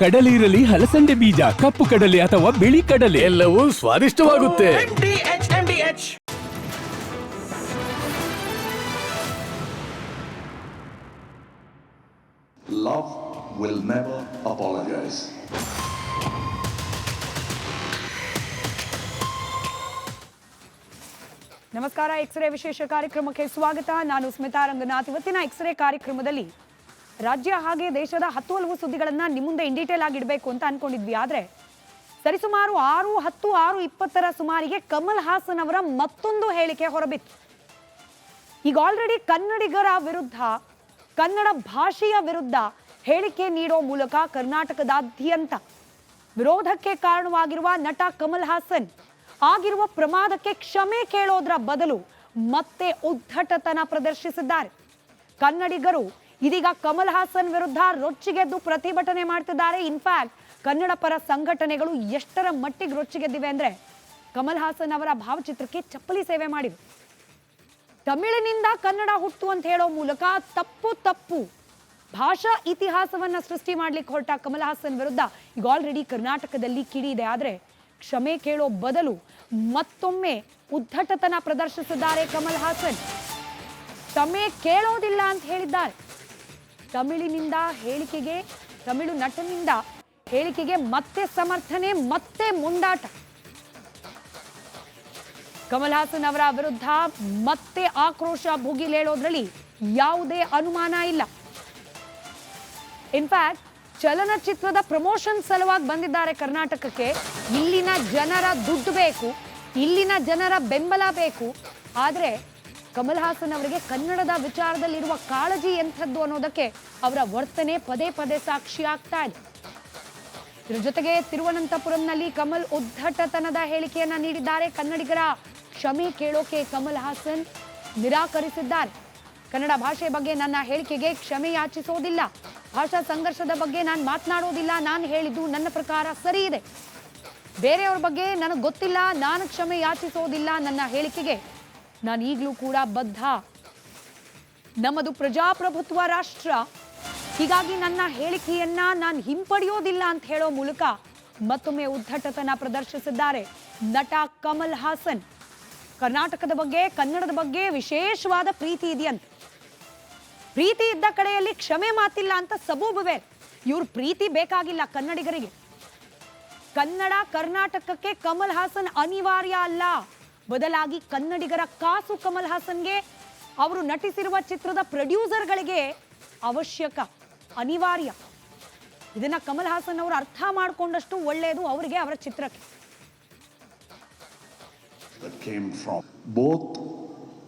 ಕಡಲೆ ಇರಲಿ, ಹಲಸಂದೆ ಬೀಜ, ಕಪ್ಪು ಕಡಲೆ ಅಥವಾ ಬಿಳಿ ಕಡಲೆ, ಎಲ್ಲವೂ ಸ್ವಾದಿಷ್ಟವಾಗುತ್ತೆ. Love will never apologize. ನಮಸ್ಕಾರ. ಎಕ್ಸ್ರೇ ವಿಶೇಷ ಕಾರ್ಯಕ್ರಮಕ್ಕೆ ಸ್ವಾಗತ. ನಾನು ಸ್ಮಿತಾ ರಂಗನಾಥ್. ಇವತ್ತಿನ ಎಕ್ಸ್ರೇ ಕಾರ್ಯಕ್ರಮದಲ್ಲಿ ರಾಜ್ಯ ಹಾಗೆ ದೇಶದ 10 ಹಲವು ಸುದ್ದಿಗಳನ್ನು ನಿಮ್ಮ ಮುಂದೆ ಇನ್ ಡೀಟೇಲ್ ಆಗಿ ಇಡಬೇಕು ಅಂತ ಅನ್ಕೊಂಡಿದ್ವಿ. ಆದರೆ ಸರಿಸುಮಾರು 6:10, 6:20 ಸುಮಾರಿಗೆ ಕಮಲ್ ಹಾಸನ್ ಅವರ ಮತ್ತೊಂದು ಹೇಳಿಕೆ ಹೊರಬಿತ್ತು. ಈಗ ಆಲ್ರೆಡಿ ಕನ್ನಡಿಗರ ವಿರುದ್ಧ, ಕನ್ನಡ ಭಾಷೆಯ ವಿರುದ್ಧ ಹೇಳಿಕೆ ನೀಡೋ ಮೂಲಕ ಕರ್ನಾಟಕದಾದ್ಯಂತ ವಿರೋಧಕ್ಕೆ ಕಾರಣವಾಗಿರುವ ನಟ ಕಮಲ್ ಹಾಸನ್ ಆಗಿರುವ ಪ್ರಮಾದಕ್ಕೆ ಕ್ಷಮೆ ಕೇಳೋದ್ರ ಬದಲು ಮತ್ತೆ ಉದ್ಧಟತನ ಪ್ರದರ್ಶಿಸಿದ್ದಾರೆ. ಕನ್ನಡಿಗರು ಇದೀಗ ಕಮಲ್ ಹಾಸನ್ ವಿರುದ್ಧ ರೊಚ್ಚಿಗೆದ್ದು ಪ್ರತಿಭಟನೆ ಮಾಡ್ತಿದ್ದಾರೆ. ಇನ್ಫ್ಯಾಕ್ಟ್ ಕನ್ನಡ ಪರ ಸಂಘಟನೆಗಳು ಎಷ್ಟರ ಮಟ್ಟಿಗೆ ರೊಚ್ಚಿಗೆದ್ದಿವೆ ಅಂದ್ರೆ ಕಮಲ್ ಹಾಸನ್ ಅವರ ಭಾವಚಿತ್ರಕ್ಕೆ ಚಪ್ಪಲಿ ಸೇವೆ ಮಾಡಿವೆ. ತಮಿಳಿನಿಂದ ಕನ್ನಡ ಹುಟ್ಟು ಅಂತ ಹೇಳೋ ಮೂಲಕ ತಪ್ಪು ಭಾಷಾ ಇತಿಹಾಸವನ್ನ ಸೃಷ್ಟಿ ಮಾಡ್ಲಿಕ್ಕೆ ಹೊರಟ ಕಮಲ್ ಹಾಸನ್ ವಿರುದ್ಧ ಈಗ ಆಲ್ರೆಡಿ ಕರ್ನಾಟಕದಲ್ಲಿ ಕಿಡಿ ಇದೆ. ಆದ್ರೆ ಕ್ಷಮೆ ಕೇಳೋ ಬದಲು ಮತ್ತೊಮ್ಮೆ ಉದ್ಧಟತನ ಪ್ರದರ್ಶಿಸಿದ್ದಾರೆ ಕಮಲ್ ಹಾಸನ್. ಕ್ಷಮೆ ಕೇಳೋದಿಲ್ಲ ಅಂತ ಹೇಳಿದ್ದಾರೆ. ತಮಿಳು ನಟನಿಂದ ಹೇಳಿಕೆಗೆ ಮತ್ತೆ ಸಮರ್ಥನೆ, ಮತ್ತೆ ಮುಂದಾಟ. ಕಮಲ್ ಹಾಸನ್ ಅವರ ವಿರುದ್ಧ ಮತ್ತೆ ಆಕ್ರೋಶ ಭುಗಿಲೇಳೋದ್ರಲ್ಲಿ ಯಾವುದೇ ಅನುಮಾನ ಇಲ್ಲ. ಇನ್ಫ್ಯಾಕ್ಟ್ ಚಲನಚಿತ್ರದ ಪ್ರಮೋಷನ್ ಸಲುವಾಗಿ ಬಂದಿದ್ದಾರೆ ಕರ್ನಾಟಕಕ್ಕೆ. ಇಲ್ಲಿನ ಜನರ ದುಡ್ಡು ಬೇಕು, ಇಲ್ಲಿನ ಜನರ ಬೆಂಬಲ ಬೇಕು. ಆದರೆ ಕಮಲ್ ಹಾಸನ್ ಅವರಿಗೆ ಕನ್ನಡದ ವಿಚಾರದಲ್ಲಿರುವ ಕಾಳಜಿ ಎಂಥದ್ದು ಅನ್ನೋದಕ್ಕೆ ಅವರ ವರ್ತನೆ ಪದೇ ಪದೇ ಸಾಕ್ಷಿ ಆಗ್ತಾ ಇದೆ. ಇದರ ಜೊತೆಗೆ ತಿರುವನಂತಪುರಂನಲ್ಲಿ ಕಮಲ್ ಉದ್ಧಟತನದ ಹೇಳಿಕೆಯನ್ನ ನೀಡಿದ್ದಾರೆ. ಕನ್ನಡಿಗರ ಕ್ಷಮೆ ಕೇಳೋಕೆ ಕಮಲ್ ಹಾಸನ್ ನಿರಾಕರಿಸಿದ್ದಾರೆ. ಕನ್ನಡ ಭಾಷೆ ಬಗ್ಗೆ ನನ್ನ ಹೇಳಿಕೆಗೆ ಕ್ಷಮೆ ಯಾಚಿಸೋದಿಲ್ಲ, ಭಾಷಾ ಸಂಘರ್ಷದ ಬಗ್ಗೆ ನಾನು ಮಾತನಾಡೋದಿಲ್ಲ, ನಾನು ಹೇಳಿದ್ದು ನನ್ನ ಪ್ರಕಾರ ಸರಿ ಇದೆ, ಬೇರೆಯವ್ರ ಬಗ್ಗೆ ನನಗೆ ಗೊತ್ತಿಲ್ಲ, ನಾನು ಕ್ಷಮೆ ಯಾಚಿಸೋದಿಲ್ಲ, ನನ್ನ ಹೇಳಿಕೆಗೆ ನಾನು ಈಗಲೂ ಕೂಡ ಬದ್ಧ. ನಮ್ಮದು ಪ್ರಜಾಪ್ರಭುತ್ವ ರಾಷ್ಟ್ರ, ಹೀಗಾಗಿ ನನ್ನ ಹೇಳಿಕೆಯನ್ನ ನಾನು ಹಿಂಪಡೆಯೋದಿಲ್ಲ ಅಂತ ಹೇಳೋ ಮೂಲಕ ಮತ್ತೊಮ್ಮೆ ಉದ್ಧಟತನ ಪ್ರದರ್ಶಿಸಿದ್ದಾರೆ ನಟ ಕಮಲ್ ಹಾಸನ್. ಕರ್ನಾಟಕದ ಬಗ್ಗೆ, ಕನ್ನಡದ ಬಗ್ಗೆ ವಿಶೇಷವಾದ ಪ್ರೀತಿ ಇದೆಯಂತೆ. ಪ್ರೀತಿ ಇದ್ದ ಕಡೆಯಲ್ಲಿ ಕ್ಷಮೆ ಮಾತಿಲ್ಲ ಅಂತ ಸಬೂಬುವೆ. ಇವ್ರ ಪ್ರೀತಿ ಬೇಕಾಗಿಲ್ಲ ಕನ್ನಡಿಗರಿಗೆ. ಕನ್ನಡ, ಕರ್ನಾಟಕಕ್ಕೆ ಕಮಲ್ ಹಾಸನ್ ಅನಿವಾರ್ಯ ಅಲ್ಲ, ಬದಲಾಗಿ ಕನ್ನಡಿಗರ ಕಾಸು ಕಮಲ್ ಹಾಸನ್ಗೆ, ಅವರು ನಟಿಸಿರುವ ಚಿತ್ರದ ಪ್ರೊಡ್ಯೂಸರ್ಗಳಿಗೆ ಅವಶ್ಯಕ, ಅನಿವಾರ್ಯ. ಇದನ್ನ ಕಮಲ್ ಹಾಸನ್ ಅವರು ಅರ್ಥ ಮಾಡಿಕೊಂಡಷ್ಟು ಒಳ್ಳೆಯದು ಅವರಿಗೆ, ಅವರ ಚಿತ್ರಕ್ಕೆ. That came from both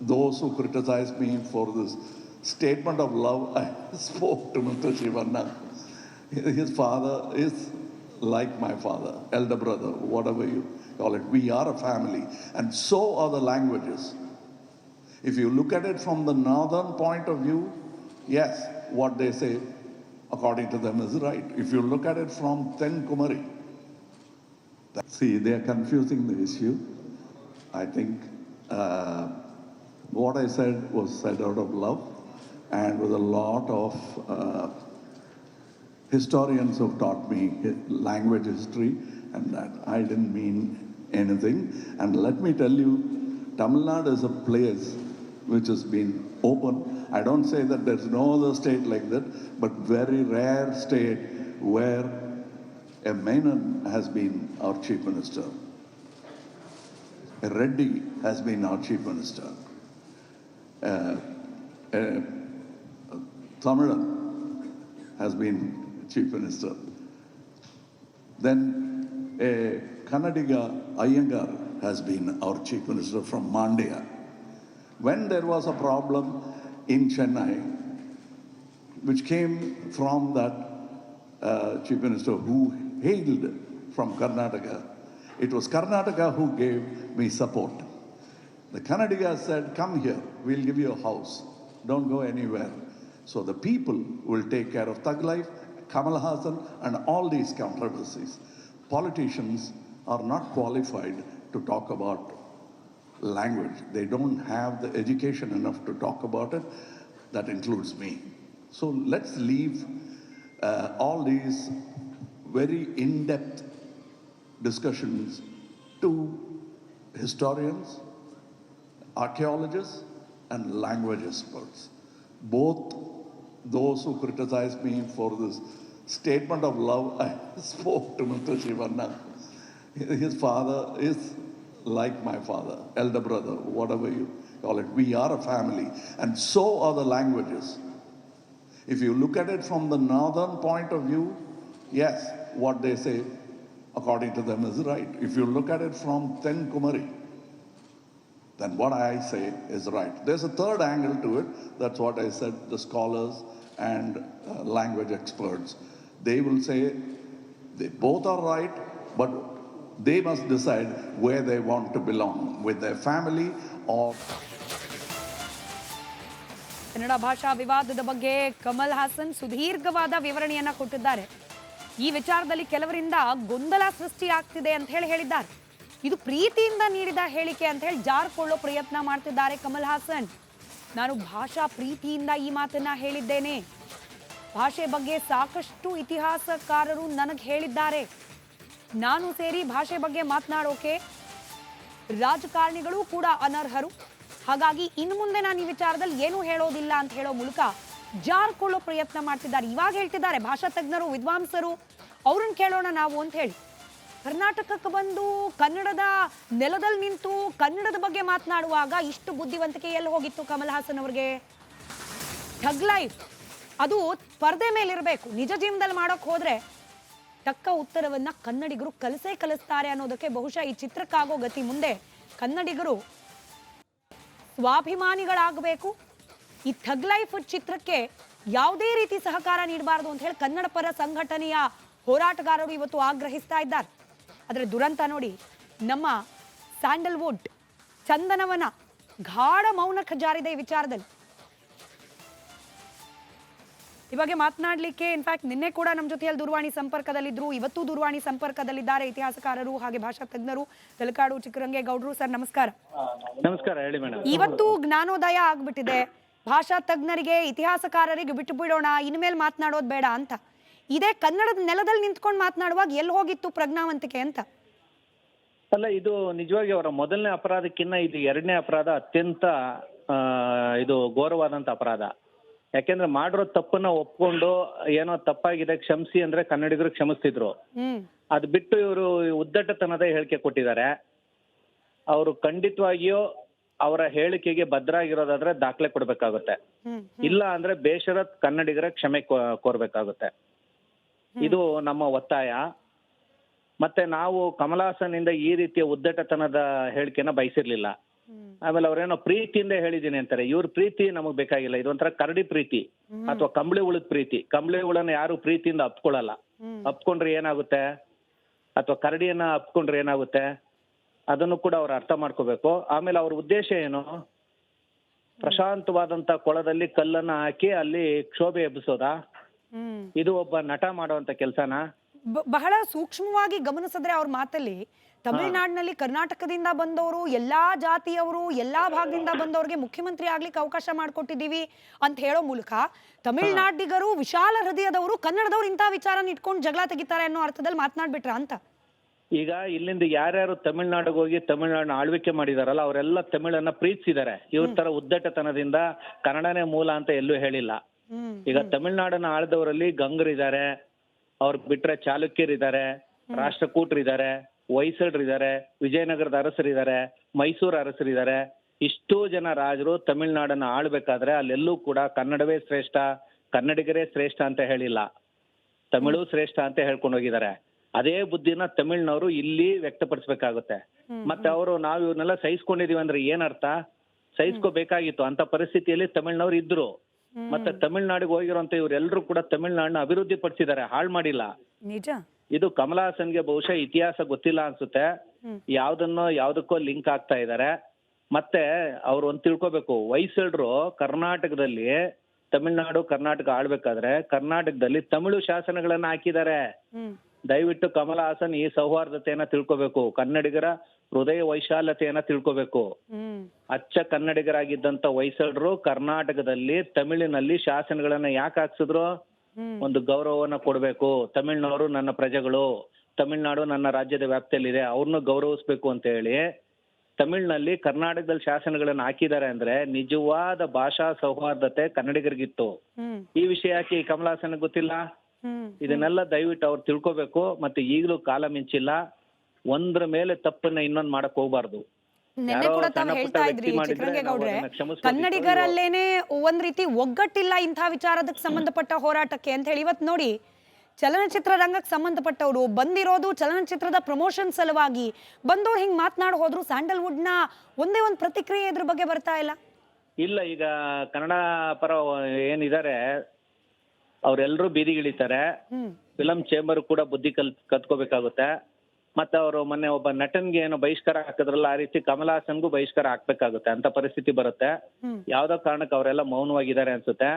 those who criticized me for this statement of love. I spoke to Mr. Shivanna. His father is like my father, elder brother, whatever you call it. We are a family, and so are the languages. If you look at it from the northern point of view, yes, what they say according to them is right. If you look at it from Tenkumari, see, they are confusing the issue. I think what I said was said out of love and with a lot of historians who taught me language history, and that I didn't mean anything. And let me tell you, Tamil Nadu is a place which has been open. I don't say that there's no other state like that, but very rare state where a Menon has been our chief minister. Reddy has been our chief minister. Tamilan has been chief minister. Then a Kannadiga Iyengar has been our chief minister from Mandya. When there was a problem in Chennai, which came from that chief minister who hailed from Karnataka, it was Karnataka who gave me support. The Kannadiga said, come here, we'll give you a house. Don't go anywhere. So the people will take care of Thug Life, Kamal Hassan, and all these controversies. Politicians are not qualified to talk about language. They don't have the education enough to talk about it. That includes me. So let's leave all these very in-depth discussions to historians, archaeologists, and language experts. Both those who criticized me for this statement of love, I spoke to Mr. Shivanna. His father is like my father, elder brother, whatever you call it. We are a family, and so are the languages. If you look at it from the northern point of view, yes, what they say, according to them, is right. If you look at it from Tenkumari, then what I say is right. There's a third angle to it. That's what I said, the scholars and language experts. They will say they both are right, but they must decide where they want to belong, with their family or... Kannada ಭಾಷಾ ವಿವಾದದ ಬಗ್ಗೆ ಕಮಲ್ ಹಾಸನ್ ಸುದೀರ್ಘವಾದ ವಿವರಣೆಯನ್ನ ಕೊಟ್ಟಿದ್ದಾರೆ. ಈ ವಿಚಾರದಲ್ಲಿ ಕೆಲವರಿಂದ ಗೊಂದಲ ಸೃಷ್ಟಿ ಆಗ್ತಿದೆ ಅಂತ ಹೇಳಿದ್ದಾರೆ. ಇದು ಪ್ರೀತಿಯಿಂದ ನೀಡಿದ ಹೇಳಿಕೆ ಅಂತ ಹೇಳಿ ಜಾರ್ಕೊಳ್ಳೋ ಪ್ರಯತ್ನ ಮಾಡ್ತಿದ್ದಾರೆ ಕಮಲ್ ಹಾಸನ್. ನಾನು ಭಾಷಾ ಪ್ರೀತಿಯಿಂದ ಈ ಮಾತನ್ನ ಹೇಳಿದ್ದೇನೆ. ಭಾಷೆ ಬಗ್ಗೆ ಸಾಕಷ್ಟು ಇತಿಹಾಸಕಾರರು ನನಗೆ ಹೇಳಿದ್ದಾರೆ. ನಾನು ಸೇರಿ ಭಾಷೆ ಬಗ್ಗೆ ಮಾತನಾಡೋಕೆ ರಾಜಕಾರಣಿಗಳು ಕೂಡ ಅನರ್ಹರು. ಹಾಗಾಗಿ ಇನ್ನು ಮುಂದೆ ನಾನು ಈ ವಿಚಾರದಲ್ಲಿ ಏನೂ ಹೇಳೋದಿಲ್ಲ ಅಂತ ಹೇಳೋ ಮೂಲಕ ಜಾರ್ಕೊಳ್ಳೋ ಪ್ರಯತ್ನ ಮಾಡ್ತಿದ್ದಾರೆ. ಇವಾಗ ಹೇಳ್ತಿದ್ದಾರೆ ಭಾಷಾ ತಜ್ಞರು, ವಿದ್ವಾಂಸರು, ಅವ್ರನ್ನ ಕೇಳೋಣ ನಾವು ಅಂತ ಹೇಳಿ. ಕರ್ನಾಟಕಕ್ಕೆ ಬಂದು ಕನ್ನಡದ ನೆಲದಲ್ಲಿ ನಿಂತು ಕನ್ನಡದ ಬಗ್ಗೆ ಮಾತನಾಡುವಾಗ ಇಷ್ಟು ಬುದ್ಧಿವಂತಿಕೆ ಎಲ್ಲಿ ಹೋಗಿತ್ತು ಕಮಲ್ ಹಾಸನ್ ಅವರಿಗೆ? ಠಗ್ ಲೈಫ್ ಅದು ಪರದೆ ಮೇಲಿರಬೇಕು. ನಿಜ ಜೀವನದಲ್ಲಿ ಮಾಡೋಕೆ ಹೋದ್ರೆ ತಕ್ಕ ಉತ್ತರವನ್ನ ಕನ್ನಡಿಗರು ಕಲಿಸ್ತಾರೆ ಅನ್ನೋದಕ್ಕೆ ಬಹುಶಃ ಈ ಚಿತ್ರಕ್ಕಾಗೋ ಗತಿ ಮುಂದೆ ಕನ್ನಡಿಗರು ಸ್ವಾಭಿಮಾನಿಗಳಾಗಬೇಕು. ಈ ಥಗ್ ಲೈಫ್ ಚಿತ್ರಕ್ಕೆ ಯಾವುದೇ ರೀತಿ ಸಹಕಾರ ನೀಡಬಾರದು ಅಂತ ಹೇಳಿ ಕನ್ನಡ ಪರ ಸಂಘಟನೆಯ ಹೋರಾಟಗಾರರು ಇವತ್ತು ಆಗ್ರಹಿಸ್ತಾ ಇದ್ದಾರೆ. ಆದರೆ ದುರಂತ ನೋಡಿ, ನಮ್ಮ ಸ್ಯಾಂಡಲ್ವುಡ್ ಚಂದನವನ ಗಾಢ ಮೌನ ಜಾರಿದೆ ಈ ವಿಚಾರದಲ್ಲಿ. ಇವಾಗ ಮಾತನಾಡಲಿಕ್ಕೆ ಇನ್ಫ್ಯಾಕ್ಟ್ ನಿನ್ನೆ ಕೂಡ ನಮ್ಮ ಜೊತೆಯಲ್ಲಿ ದೂರವಾಣಿ ಸಂಪರ್ಕದಲ್ಲಿದ್ರು, ಇವತ್ತು ದೂರವಾಣಿ ಸಂಪರ್ಕದಲ್ಲಿದ್ದಾರೆ ಇತಿಹಾಸಕಾರರು ಹಾಗೆ ಭಾಷಾ ತಜ್ಞರು ತಲಕಾಡು ಚಿಕ್ಕರಂಗೇಗೌಡರು. ಸರ್ ನಮಸ್ಕಾರ. ನಮಸ್ಕಾರ, ಹೇಳಿ ಮೇಡಮ್. ಇವತ್ತು ಜ್ಞಾನೋದಯ ಆಗ್ಬಿಟ್ಟಿದೆ. ಭಾಷಾ ತಜ್ಞರಿಗೆ, ಇತಿಹಾಸಕಾರರಿಗೆ ಬಿಟ್ಟು ಬಿಡೋಣ, ಇನ್ಮೇಲೆ ಮಾತನಾಡೋದು ಬೇಡ ಅಂತ. ಇದೇ ಕನ್ನಡದ ನೆಲದಲ್ಲಿ ನಿಂತ್ಕೊಂಡು ಮಾತನಾಡುವಾಗ ಎಲ್ಲಿ ಹೋಗಿತ್ತು ಪ್ರಜ್ಞಾವಂತಿಕೆ ಅಂತ? ಅಲ್ಲ, ಇದು ನಿಜವಾಗಿ ಅವರ ಮೊದಲನೇ ಅಪರಾಧಕ್ಕಿಂತ ಇದು ಎರಡನೇ ಅಪರಾಧ ಅತ್ಯಂತ ಇದು ಘೋರವಾದಂತ ಅಪರಾಧ. ಯಾಕೆಂದ್ರೆ ಮಾಡಿರೋ ತಪ್ಪನ್ನ ಒಪ್ಕೊಂಡು ಏನೋ ತಪ್ಪಾಗಿದೆ ಕ್ಷಮಿಸಿ ಅಂದ್ರೆ ಕನ್ನಡಿಗರು ಕ್ಷಮಿಸ್ತಿದ್ರು. ಅದ್ ಬಿಟ್ಟು ಇವರು ಉದ್ದಟತನದ ಹೇಳಿಕೆ ಕೊಟ್ಟಿದ್ದಾರೆ. ಅವರು ಖಂಡಿತವಾಗಿಯೂ ಅವರ ಹೇಳಿಕೆಗೆ ಭದ್ರಾಗಿರೋದಾದ್ರೆ ದಾಖಲೆ ಕೊಡ್ಬೇಕಾಗುತ್ತೆ. ಇಲ್ಲ ಅಂದ್ರೆ ಬೇಷರತ್ ಕನ್ನಡಿಗರ ಕ್ಷಮೆ ಕೋರ್ಬೇಕಾಗುತ್ತೆ. ಇದು ನಮ್ಮ ಒತ್ತಾಯ. ಮತ್ತೆ ನಾವು ಕಮಲ್ ಹಾಸನ್ ಇಂದ ಈ ರೀತಿಯ ಉದ್ದಟತನದ ಹೇಳಿಕೆನ ಬಯಸಿರ್ಲಿಲ್ಲ. ಆಮೇಲೆ ಅವ್ರೇನೋ ಪ್ರೀತಿಯಿಂದ ಹೇಳಿದೀನಿ ಅಂತಾರೆ. ಇವ್ರ ಪ್ರೀತಿ ನಮಗ್ ಬೇಕಾಗಿಲ್ಲ. ಇದೊಂಥರ ಕರಡಿ ಪ್ರೀತಿ ಅಥವಾ ಕಂಬಳಿ ಹುಳದ ಪ್ರೀತಿ. ಕಂಬಳಿ ಹುಳನ ಯಾರು ಪ್ರೀತಿಯಿಂದ ಅಪ್ಕೊಳ್ಳಲ್ಲ. ಅಪ್ಕೊಂಡ್ರೆ ಏನಾಗುತ್ತೆ, ಅಥವಾ ಕರಡಿಯನ್ನ ಅಪ್ಕೊಂಡ್ರೆ ಏನಾಗುತ್ತೆ, ಅದನ್ನು ಕೂಡ ಅವ್ರು ಅರ್ಥ ಮಾಡ್ಕೋಬೇಕು. ಆಮೇಲೆ ಅವ್ರ ಉದ್ದೇಶ ಏನು? ಪ್ರಶಾಂತವಾದಂತ ಕೊಳದಲ್ಲಿ ಕಲ್ಲನ್ನ ಹಾಕಿ ಅಲ್ಲಿ ಕ್ಷೋಭೆ ಎಬ್ಬಿಸೋದಾ? ಇದು ಒಬ್ಬ ನಟ ಮಾಡುವಂತ ಕೆಲ್ಸನ? ಬಹಳ ಸೂಕ್ಷ್ಮವಾಗಿ ಗಮನಿಸಿದ್ರೆ ಅವ್ರ ಮಾತಲ್ಲಿ ತಮಿಳುನಾಡಿನಲ್ಲಿ ಕರ್ನಾಟಕದಿಂದ ಬಂದವರು, ಎಲ್ಲಾ ಜಾತಿಯವರು, ಎಲ್ಲಾ ಭಾಗದಿಂದ ಬಂದವರಿಗೆ ಮುಖ್ಯಮಂತ್ರಿ ಆಗ್ಲಿಕ್ಕೆ ಅವಕಾಶ ಮಾಡಿಕೊಟ್ಟಿದ್ದೀವಿ ಅಂತ ಹೇಳೋ ಮೂಲಕ ತಮಿಳುನಾಡಿಗರು, ವಿಶಾಲ ಹೃದಯದವರು, ಕನ್ನಡದವ್ರು ಇಂಥ ವಿಚಾರನ ಇಟ್ಕೊಂಡು ಜಗಳ ತೆಗಿತಾರೆ ಅನ್ನೋ ಅರ್ಥದಲ್ಲಿ ಮಾತನಾಡ್ಬಿಟ್ರ ಅಂತ. ಈಗ ಇಲ್ಲಿಂದ ಯಾರ್ಯಾರು ತಮಿಳ್ನಾಡಿಗೆ ಹೋಗಿ ತಮಿಳ್ನಾಡನ್ನ ಆಳ್ವಿಕೆ ಮಾಡಿದಾರಲ್ಲ ಅವರೆಲ್ಲ ತಮಿಳನ್ನ ಪ್ರೀತಿಸಿದ್ದಾರೆ. ಇವ್ರ ತರ ಉದ್ದಟತನದಿಂದ ಕನ್ನಡನೇ ಮೂಲ ಅಂತ ಎಲ್ಲೂ ಹೇಳಿಲ್ಲ. ಈಗ ತಮಿಳ್ನಾಡನ್ನ ಆಳ್ದವರಲ್ಲಿ ಗಂಗರಿದ್ದಾರೆ, ಅವ್ರ ಬಿಟ್ರೆ ಚಾಲುಕ್ಯರಿದ್ದಾರೆ, ರಾಷ್ಟ್ರಕೂಟರಿದ್ದಾರೆ, ಹೊಯ್ಸಳರಿದ್ದಾರೆ, ವಿಜಯನಗರದ ಅರಸರಿದ್ದಾರೆ, ಮೈಸೂರು ಅರಸರಿದ್ದಾರೆ. ಇಷ್ಟೋ ಜನ ರಾಜರು ತಮಿಳ್ನಾಡನ್ನ ಆಳ್ಬೇಕಾದ್ರೆ ಅಲ್ಲೆಲ್ಲೂ ಕೂಡ ಕನ್ನಡವೇ ಶ್ರೇಷ್ಠ, ಕನ್ನಡಿಗರೇ ಶ್ರೇಷ್ಠ ಅಂತ ಹೇಳಿಲ್ಲ, ತಮಿಳು ಶ್ರೇಷ್ಠ ಅಂತ ಹೇಳ್ಕೊಂಡು ಹೋಗಿದ್ದಾರೆ. ಅದೇ ಬುದ್ಧಿನ ತಮಿಳ್ನವರು ಇಲ್ಲಿ ವ್ಯಕ್ತಪಡಿಸ್ಬೇಕಾಗುತ್ತೆ. ಮತ್ತೆ ಅವರು ನಾವು ಇವನ್ನೆಲ್ಲ ಸಹಿಸ್ಕೊಂಡಿದೀವಿ ಅಂದ್ರೆ ಏನರ್ಥ? ಸಹಿಸ್ಕೋಬೇಕಾಗಿತ್ತು. ಅಂತ ಪರಿಸ್ಥಿತಿಯಲ್ಲಿ ತಮಿಳ್ನವ್ರು ಇದ್ರು. ಮತ್ತೆ ತಮಿಳ್ನಾಡಿಗೆ ಹೋಗಿರುವಂತ ಇವರೆಲ್ಲರೂ ಕೂಡ ತಮಿಳ್ನಾಡನ್ನ ಅಭಿವೃದ್ಧಿ ಪಡಿಸಿದ್ದಾರೆ, ಹಾಳು ಮಾಡಿಲ್ಲ. ನಿಜ. ಇದು ಕಮಲ್ ಹಾಸನ್ಗೆ ಬಹುಶಃ ಇತಿಹಾಸ ಗೊತ್ತಿಲ್ಲ ಅನ್ಸುತ್ತೆ. ಯಾವ್ದಕ್ಕೋ ಲಿಂಕ್ ಆಗ್ತಾ ಇದ್ದಾರೆ. ಮತ್ತೆ ಅವ್ರು ಒಂದ್ ತಿಳ್ಕೊಬೇಕು, ಹೊಯ್ಸಳರು ಕರ್ನಾಟಕದಲ್ಲಿ ತಮಿಳ್ನಾಡು ಕರ್ನಾಟಕ ಆಳ್ಬೇಕಾದ್ರೆ ಕರ್ನಾಟಕದಲ್ಲಿ ತಮಿಳು ಶಾಸನಗಳನ್ನ ಹಾಕಿದ್ದಾರೆ. ದಯವಿಟ್ಟು ಕಮಲ್ ಹಾಸನ್ ಈ ಸೌಹಾರ್ದತೆಯನ್ನ ತಿಳ್ಕೊಬೇಕು, ಕನ್ನಡಿಗರ ಹೃದಯ ವೈಶಾಲ್ಯತೆಯನ್ನ ತಿಳ್ಕೊಬೇಕು. ಅಚ್ಚ ಕನ್ನಡಿಗರಾಗಿದ್ದಂತ ಹೊಯ್ಸಳರು ಕರ್ನಾಟಕದಲ್ಲಿ ತಮಿಳಿನಲ್ಲಿ ಶಾಸನಗಳನ್ನ ಯಾಕೆ ಹಾಕ್ಸಿದ್ರು? ಒಂದು ಗೌರವವನ್ನ ಕೊಡಬೇಕು. ತಮಿಳ್ನವರು ನನ್ನ ಪ್ರಜೆಗಳು, ತಮಿಳ್ನಾಡು ನನ್ನ ರಾಜ್ಯದ ವ್ಯಾಪ್ತಿಯಲ್ಲಿದೆ, ಅವ್ರನ್ನು ಗೌರವಿಸ್ಬೇಕು ಅಂತ ಹೇಳಿ ತಮಿಳ್ನಲ್ಲಿ ಕರ್ನಾಟಕದಲ್ಲಿ ಶಾಸನಗಳನ್ನ ಹಾಕಿದ್ದಾರೆ ಅಂದ್ರೆ ನಿಜವಾದ ಭಾಷಾ ಸೌಹಾರ್ದತೆ ಕನ್ನಡಿಗರಿಗಿತ್ತು. ಈ ವಿಷಯ ಯಾಕೆ ಈ ಕಮಲ್ ಹಾಸನ್ ಗೊತ್ತಿಲ್ಲ? ಇದನ್ನೆಲ್ಲ ದಯವಿಟ್ಟು ಅವ್ರು ತಿಳ್ಕೊಬೇಕು. ಮತ್ತೆ ಈಗಲೂ ಕಾಲ ಮಿಂಚಿಲ್ಲ. ಒಂದ್ರ ಮೇಲೆ ತಪ್ಪನ್ನ ಇನ್ನೊಂದ್ ಮಾಡಕ್ ಹೋಗ್ಬಾರ್ದು. ನೆನ್ನೆ ಕೂಡ ತಾವು ಹೇಳ್ತಾ ಇದ್ರಿ ಚಿಕ್ಕರಂಗೇಗೌಡ್ರೆ, ಕನ್ನಡಿಗರಲ್ಲೇನೆ ಒಂದ್ ರೀತಿ ಒಗ್ಗಟ್ಟಿಲ್ಲ ಇಂಥ ವಿಚಾರದಕ್ಕೆ ಸಂಬಂಧಪಟ್ಟ ಹೋರಾಟಕ್ಕೆ ಅಂತ ಹೇಳಿ. ಇವತ್ತು ನೋಡಿ, ಚಲನಚಿತ್ರ ರಂಗಕ್ಕೆ ಸಂಬಂಧಪಟ್ಟವರು ಬಂದಿರೋದು ಚಲನಚಿತ್ರದ ಪ್ರಮೋಷನ್ ಸಲುವಾಗಿ, ಬಂದವ್ರು ಹಿಂಗ್ ಮಾತನಾಡ್ ಹೋದ್ರು. ಸ್ಯಾಂಡಲ್ವುಡ್ ನ ಒಂದೇ ಒಂದು ಪ್ರತಿಕ್ರಿಯೆ ಇದ್ರ ಬಗ್ಗೆ ಬರ್ತಾ ಇಲ್ಲ. ಇಲ್ಲ, ಈಗ ಕನ್ನಡ ಪರ ಏನಿದ್ದಾರೆ ಅವ್ರೆಲ್ರೂ ಬೀದಿಗಿಳಿತಾರೆ. ಫಿಲಂ ಚೇಂಬರ್ ಕೂಡ ಬುದ್ಧಿ ಕತ್ಕೋಬೇಕಾಗುತ್ತೆ. ಮತ್ತೆ ಅವರು ಮೊನ್ನೆ ಒಬ್ಬ ನಟನ್ಗೆ ಏನೋ ಬಹಿಷ್ಕಾರ ಹಾಕಿದ್ರಲ್ಲ, ಆ ರೀತಿ ಕಮಲ್ ಹಾಸನ್ಗೂ ಬಹಿಷ್ಕಾರ ಹಾಕ್ಬೇಕಾಗುತ್ತೆ ಅಂತ ಪರಿಸ್ಥಿತಿ ಬರುತ್ತೆ. ಯಾವ್ದೋ ಕಾರಣಕ್ಕೆ ಅವರೆಲ್ಲ ಮೌನವಾಗಿದ್ದಾರೆ ಅನ್ಸುತ್ತೆ.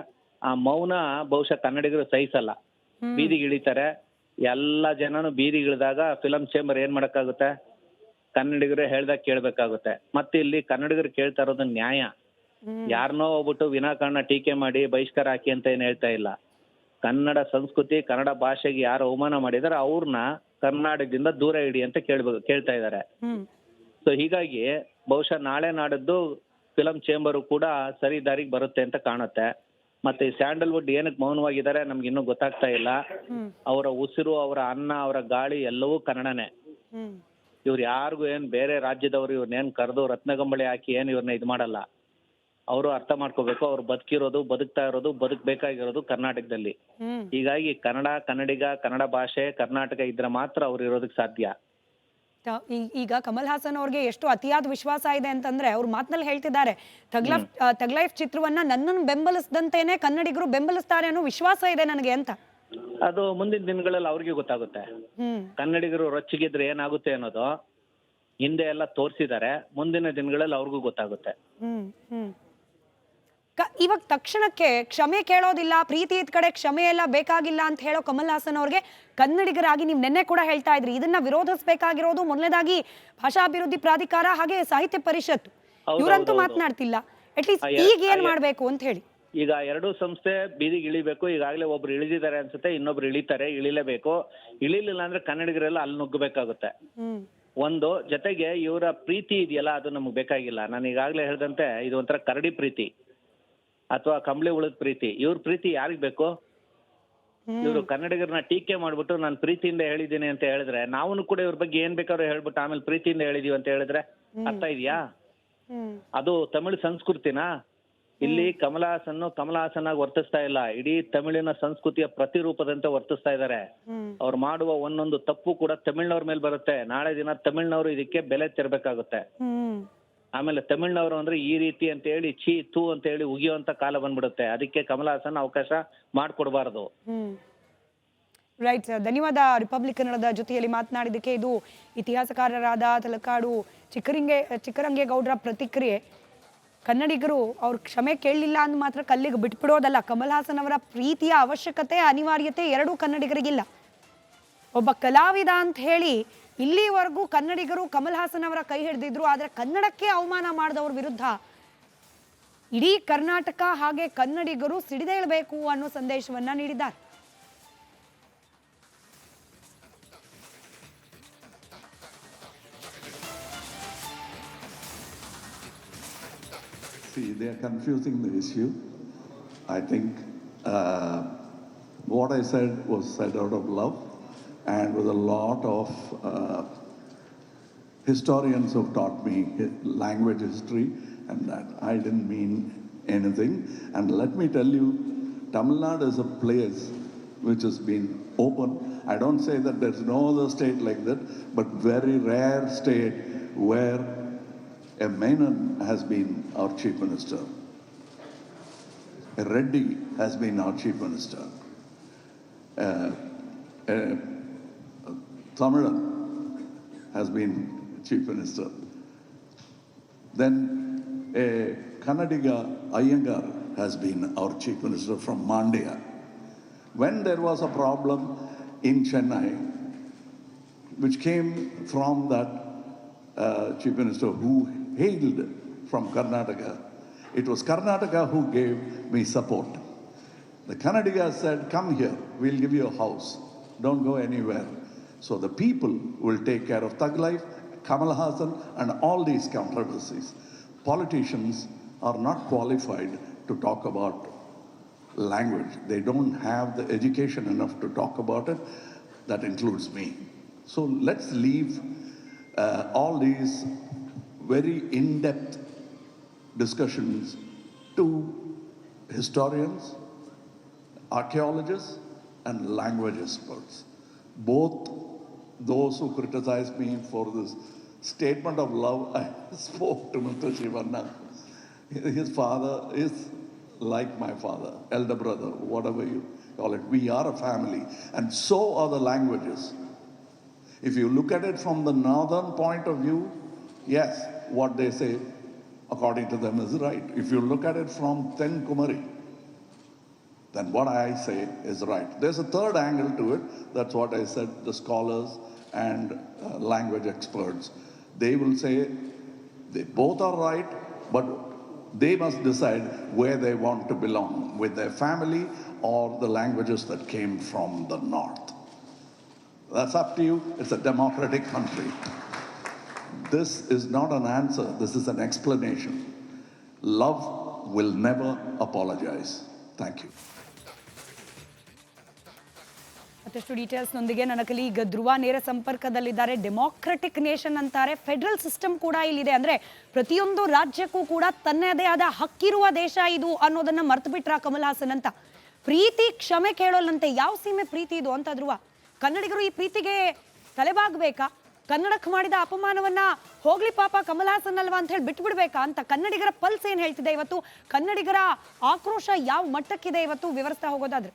ಆ ಮೌನ ಬಹುಶಃ ಕನ್ನಡಿಗರು ಸಹಿಸಲ್ಲ, ಬೀದಿಗಿಳಿತಾರೆ. ಎಲ್ಲ ಜನನು ಬೀದಿಗಿಳಿದಾಗ ಫಿಲಂ ಚೇಂಬರ್ ಏನ್ ಮಾಡಕ್ಕಾಗುತ್ತೆ? ಕನ್ನಡಿಗರು ಹೇಳ್ದಾಗ ಕೇಳ್ಬೇಕಾಗುತ್ತೆ. ಮತ್ತೆ ಇಲ್ಲಿ ಕನ್ನಡಿಗರು ಕೇಳ್ತಾ ಇರೋದು ನ್ಯಾಯ. ಯಾರನ್ನೋ ಹೋಗ್ಬಿಟ್ಟು ವಿನಾಕಾರಣ ಟೀಕೆ ಮಾಡಿ ಬಹಿಷ್ಕಾರ ಹಾಕಿ ಅಂತ ಏನ್ ಹೇಳ್ತಾ ಇಲ್ಲ. ಕನ್ನಡ ಸಂಸ್ಕೃತಿ, ಕನ್ನಡ ಭಾಷೆಗೆ ಯಾರು ಅವಮಾನ ಮಾಡಿದಾರೆ ಅವ್ರನ್ನ ಕರ್ನಾಟಕದಿಂದ ದೂರ ಇಡಿ ಅಂತ ಕೇಳ್ತಾ ಇದ್ದಾರೆ. ಸೊ ಹೀಗಾಗಿ ಬಹುಶಃ ನಾಳೆ ನಾಡದ್ದು ಫಿಲಂ ಚೇಂಬರು ಕೂಡ ಸರಿ ದಾರಿಗೆ ಬರುತ್ತೆ ಅಂತ ಕಾಣುತ್ತೆ. ಮತ್ತೆ ಈ ಸ್ಯಾಂಡಲ್ವುಡ್ ಏನಕ್ಕೆ ಮೌನವಾಗಿದ್ದಾರೆ ನಮ್ಗೆ ಇನ್ನೂ ಗೊತ್ತಾಗ್ತಾ ಇಲ್ಲ. ಅವರ ಉಸಿರು, ಅವರ ಅನ್ನ, ಅವರ ಗಾಳಿ ಎಲ್ಲವೂ ಕನ್ನಡನೇ. ಇವ್ರು ಯಾರಿಗೂ ಏನ್ ಬೇರೆ ರಾಜ್ಯದವ್ರು ಇವ್ರನ್ನೇನ್ ಕರೆದು ರತ್ನಗಂಬಳಿ ಹಾಕಿ ಏನ್ ಇವ್ರನ್ನ ಇದು ಮಾಡಲ್ಲ. ಅವರು ಅರ್ಥ ಮಾಡ್ಕೋಬೇಕು, ಅವ್ರು ಬದುಕಿರೋದು, ಬದುಕ್ತಾ ಇರೋದು, ಬದುಕಬೇಕಾಗಿರೋದು ಕರ್ನಾಟಕದಲ್ಲಿ. ಹೀಗಾಗಿ ಕನ್ನಡ, ಕನ್ನಡಿಗ, ಕನ್ನಡ ಭಾಷೆ, ಕರ್ನಾಟಕ ಇದ್ರೆ ಮಾತ್ರ ಅವ್ರು ಇರೋದಕ್ಕೆ ಸಾಧ್ಯ. ಈಗ ಕಮಲ್ ಹಾಸನ್ ಅವ್ರಿಗೆ ಎಷ್ಟು ಅತಿಯಾದ ವಿಶ್ವಾಸ ಇದೆ ಅಂತಂದ್ರೆ ಅವ್ರ ಮಾತಿನಲ್ಲಿ ಹೇಳ್ತಿದ್ದಾರೆ, ತಗ್ಲೈಫ್ ಚಿತ್ರವನ್ನ ನನ್ನನ್ನು ಬೆಂಬಲಿಸದಂತೇನೆ ಕನ್ನಡಿಗರು ಬೆಂಬಲಿಸ್ತಾರೆ ಅನ್ನೋ ವಿಶ್ವಾಸ ಇದೆ ನನಗೆ ಅಂತ. ಅದು ಮುಂದಿನ ದಿನಗಳಲ್ಲಿ ಅವ್ರಿಗೆ ಗೊತ್ತಾಗುತ್ತೆ. ಕನ್ನಡಿಗರು ರೊಚ್ಚಿಗಿದ್ರೆ ಏನಾಗುತ್ತೆ ಅನ್ನೋದು ಹಿಂದೆ ಎಲ್ಲ ತೋರಿಸಿದ್ದಾರೆ. ಮುಂದಿನ ದಿನಗಳಲ್ಲಿ ಅವ್ರಿಗೂ ಗೊತ್ತಾಗುತ್ತೆ. ಇವಾಗ ತಕ್ಷಣಕ್ಕೆ ಕ್ಷಮೆ ಕೇಳೋದಿಲ್ಲ, ಪ್ರೀತಿ ಇದ್ ಕಡೆ ಕ್ಷಮೆ ಎಲ್ಲ ಬೇಕಾಗಿಲ್ಲ ಅಂತ ಹೇಳೋ ಕಮಲ್ ಹಾಸನ್ ಅವ್ರಿಗೆ ಕನ್ನಡಿಗರಾಗಿ ನೀವು ನೆನ್ನೆ ಕೂಡ ಹೇಳ್ತಾ ಇದ್ರಿ, ಇದನ್ನ ವಿರೋಧಿಸಬೇಕಾಗಿರೋದು ಮೊದಲನೇದಾಗಿ ಭಾಷಾಭಿವೃದ್ಧಿ ಪ್ರಾಧಿಕಾರ ಹಾಗೆ ಸಾಹಿತ್ಯ ಪರಿಷತ್, ಇವರಂತೂ ಮಾತನಾಡ್ತಿಲ್ಲ. ಅಟ್ಲೀಸ್ಟ್ ಈಗ ಏನ್ ಮಾಡ್ಬೇಕು ಅಂತ ಹೇಳಿ. ಈಗ ಎರಡೂ ಸಂಸ್ಥೆ ಬೀದಿಗೆ ಇಳಿಬೇಕು. ಈಗಾಗಲೇ ಒಬ್ರು ಇಳಿದಿದ್ದಾರೆ ಅನ್ಸುತ್ತೆ, ಇನ್ನೊಬ್ರು ಇಳಿತಾರೆ, ಇಳಿಲೇಬೇಕು. ಇಳಿಲಿಲ್ಲ ಅಂದ್ರೆ ಕನ್ನಡಿಗರೆಲ್ಲ ಅಲ್ಲಿ ನುಗ್ಗಬೇಕಾಗುತ್ತೆ. ಒಂದು ಜೊತೆಗೆ ಇವರ ಪ್ರೀತಿ ಇದೆಯಲ್ಲ, ಅದು ನಮ್ಗೆ ಬೇಕಾಗಿಲ್ಲ. ನಾನು ಈಗಾಗಲೇ ಹೇಳ್ದಂತೆ ಇದು ಒಂಥರ ಕರಡಿ ಪ್ರೀತಿ ಅಥವಾ ಕಂಬಳಿ ಉಳಿದ ಪ್ರೀತಿ. ಇವ್ರ ಪ್ರೀತಿ ಯಾರಿಗ್ ಬೇಕು? ಇವರು ಕನ್ನಡಿಗರನ್ನ ಟೀಕೆ ಮಾಡ್ಬಿಟ್ಟು ನಾನು ಪ್ರೀತಿಯಿಂದ ಹೇಳಿದ್ದೀನಿ ಅಂತ ಹೇಳಿದ್ರೆ, ನಾವು ಕೂಡ ಇವ್ರ ಬಗ್ಗೆ ಏನ್ ಬೇಕಾದ್ರೂ ಹೇಳ್ಬಿಟ್ಟು ಆಮೇಲೆ ಪ್ರೀತಿಯಿಂದ ಹೇಳಿದೀವಿ ಅಂತ ಹೇಳಿದ್ರೆ ಅರ್ಥ ಇದೆಯಾ? ಅದು ತಮಿಳು ಸಂಸ್ಕೃತಿನಾ? ಇಲ್ಲಿ ಕಮಲ್ ಹಾಸನ್ ಆಗಿ ವರ್ತಿಸ್ತಾ ಇಲ್ಲ, ಇಡೀ ತಮಿಳಿನ ಸಂಸ್ಕೃತಿಯ ಪ್ರತಿರೂಪದಂತೆ ವರ್ತಿಸ್ತಾ ಇದ್ದಾರೆ. ಅವ್ರು ಮಾಡುವ ಒಂದೊಂದು ತಪ್ಪು ಕೂಡ ತಮಿಳ್ನವ್ರ ಮೇಲೆ ಬರುತ್ತೆ. ನಾಳೆ ದಿನ ತಮಿಳ್ನವರು ಇದಕ್ಕೆ ಬೆಲೆ ತೆರಬೇಕಾಗುತ್ತೆ. ಆಮೇಲೆ ತಮಿಳ್ನವರು ಅಂದ್ರೆ ಈ ರೀತಿ ಅಂತ ಹೇಳಿ ಛೀ ತೂ ಅಂತ ಹೇಳಿ ಉಗಿಯುವಂತ ಕಾಲ ಬಂದ್ಬಿಡುತ್ತೆ. ಅದಕ್ಕೆ ಕಮಲ್ ಹಾಸನ್ ಅವಕಾಶ ಮಾಡ್ಕೊಡ್ಬಾರ್ದು. ರೈಟ್, ಧನ್ಯವಾದ ರಿಪಬ್ಲಿಕ್ ಕನ್ನಡದ ಜೊತೆಯಲ್ಲಿ ಮಾತನಾಡಿದ್ದಕ್ಕೆ. ಇದು ಇತಿಹಾಸಕಾರರಾದ ತಲಕಾಡು ಚಿಕ್ಕರಂಗೇಗೌಡರ ಪ್ರತಿಕ್ರಿಯೆ. ಕನ್ನಡಿಗರು ಅವ್ರ ಕ್ಷಮೆ ಕೇಳಲಿಲ್ಲ ಅಂದ್ ಮಾತ್ರ ಕಲ್ಲಿಗೆ ಬಿಟ್ಬಿಡೋದಲ್ಲ. ಕಮಲ್ ಹಾಸನ್ ಅವರ ಪ್ರೀತಿಯ ಅವಶ್ಯಕತೆ, ಅನಿವಾರ್ಯತೆ ಎರಡೂ ಕನ್ನಡಿಗರಿಗಿಲ್ಲ. ಒಬ್ಬ ಕಲಾವಿದ ಅಂತ ಹೇಳಿ ಇಲ್ಲಿವರೆಗೂ ಕನ್ನಡಿಗರು ಕಮಲ್ ಹಾಸನ್ ಅವರ ಕೈ ಹಿಡಿದಿದ್ರು. ಆದ್ರೆ ಕನ್ನಡಕ್ಕೆ ಅವಮಾನ ಮಾಡಿದವ್ರ ವಿರುದ್ಧ ಇಡೀ ಕರ್ನಾಟಕ ಹಾಗೆ ಕನ್ನಡಿಗರು ಸಿಡಿದೇಳಬೇಕು ಅನ್ನೋ ಸಂದೇಶವನ್ನ ನೀಡಿದ್ದಾರೆ. See, they are confusing the issue. I think what I said was said out of love, and with a lot of historians who taught me language history, and that I didn't mean anything. And let me tell you, Tamil Nadu is a place which has been open. I don't say that there's no other state like that, but very rare state where a Menon has been our chief minister. A Reddy has been our chief minister. Tamilan has been chief minister. Then a Kannadiga Iyengar has been our chief minister from Mandya. When there was a problem in Chennai, which came from that chief minister who hailed from Karnataka, it was Karnataka who gave me support. The Kannadigas said, come here, we'll give you a house. Don't go anywhere. So the people will take care of Thug Life, Kamal Hassan, and all these controversies. Politicians are not qualified to talk about language. They don't have the education enough to talk about it. That includes me. So let's leave all these very in-depth discussions to historians, archaeologists, and language experts. Both those who criticize me for this statement of love, I spoke to Mr. Shivanna. His father is like my father, elder brother, whatever you call it. We are a family, and so are the languages. If you look at it from the northern point of view, yes, what they say, according to them, is right. If you look at it from Tenkumari, then what I say is right. There's a third angle to it. That's what I said, the scholars and language experts. They will say they both are right, but they must decide where they want to belong, with their family or the languages that came from the north. That's up to you. It's a democratic country. This is not an answer. This is an explanation. Love will never apologize. Thank you. ಮತ್ತಷ್ಟು ಡೀಟೇಲ್ಸ್ನೊಂದಿಗೆ ನನ್ನ colleague ಧ್ರುವ ನೇರ ಸಂಪರ್ಕದಲ್ಲಿದ್ದಾರೆ. Democratic nation ಅಂತಾರೆ, federal system ಕೂಡ ಇಲ್ಲಿದೆ. ಅಂದ್ರೆ ಪ್ರತಿಯೊಂದು ರಾಜ್ಯಕ್ಕೂ ಕೂಡ ತನ್ನದೇ ಆದ ಹಕ್ಕಿರುವ ದೇಶ ಇದು ಅನ್ನೋದನ್ನ ಮರ್ತು ಬಿಟ್ರ ಕಮಲ್ ಹಾಸನ್ ಅಂತ. ಪ್ರೀತಿ ಕ್ಷಮೆ ಕೇಳೋಲ್ಲಂತೆ. ಯಾವ ಸೀಮೆ ಪ್ರೀತಿ ಇದು ಅಂತ ಧ್ರುವ? ಕನ್ನಡಿಗರು ಈ ಪ್ರೀತಿಗೆ ತಲೆಬಾಗಬೇಕಾ? ಕನ್ನಡಕ್ಕೆ ಮಾಡಿದ ಅಪಮಾನವನ್ನ ಹೋಗ್ಲಿ ಪಾಪ ಕಮಲ್ ಹಾಸನ್ ಅಲ್ವಾ ಅಂತ ಹೇಳಿ ಬಿಟ್ಬಿಡ್ಬೇಕಾ ಅಂತ ಕನ್ನಡಿಗರ ಪಲ್ಸ್ ಏನ್ ಹೇಳ್ತಿದೆ ಇವತ್ತು? ಕನ್ನಡಿಗರ ಆಕ್ರೋಶ ಯಾವ ಮಟ್ಟಕ್ಕಿದೆ ಇವತ್ತು ವಿವರಿಸ್ತಾ ಹೋಗೋದಾದ್ರೆ?